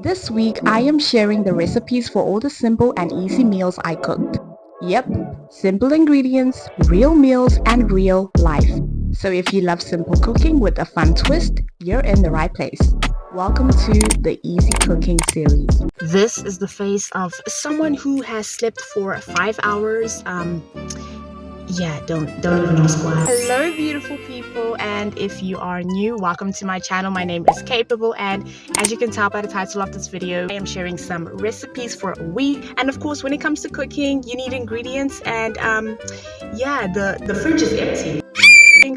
This week, I am sharing the recipes for all the simple and easy meals I cooked. Yep, simple ingredients, real meals, and real life. So if you love simple cooking with a fun twist, you're in the right place. Welcome to the Easy Cooking series. This is the face of someone who has slept for 5 hours. Don't even ask why. Hello beautiful people, and if you are new, welcome to my channel. My name is Capable, and as you can tell by the title of this video, I am sharing some recipes for a week. And of course, when it comes to cooking, you need ingredients, and the fridge is empty.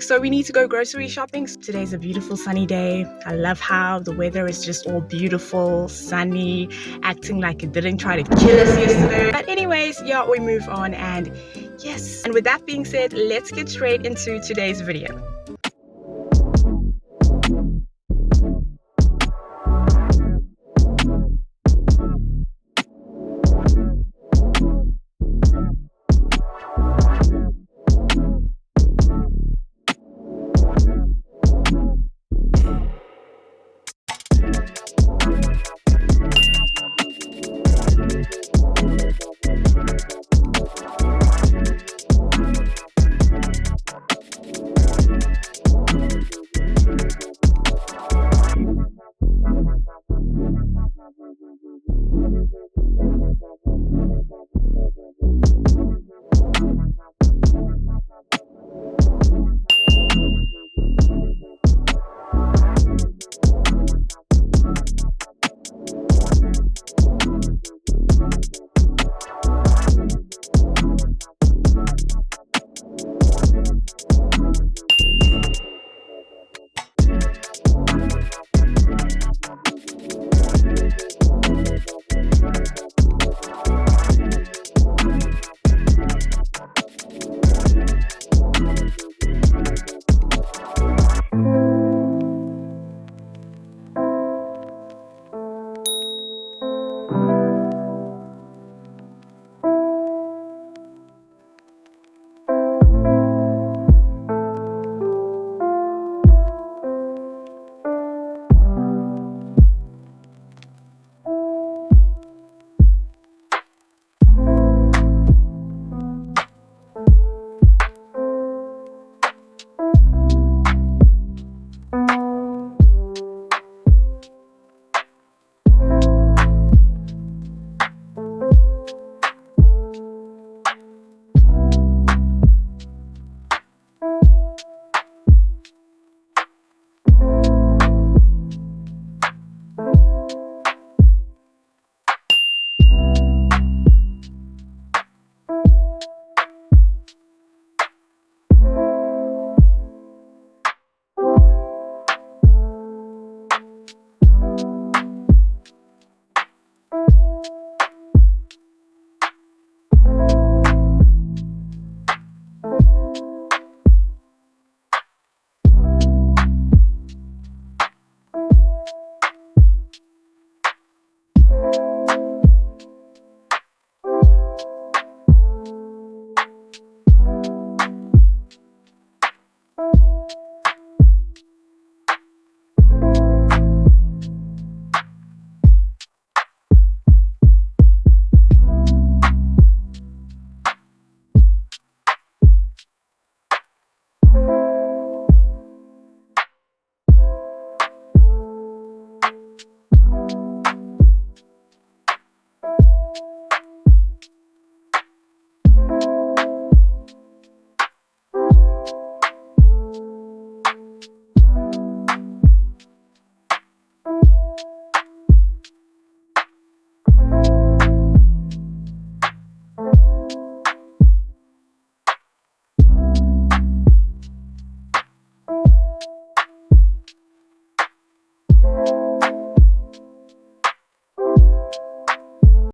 So we need to go grocery shopping. Today's a beautiful sunny day. I love how the weather is just all beautiful, sunny, acting like it didn't try to kill us yesterday. But anyways, we move on, and yes. And with that being said, let's get straight into today's video.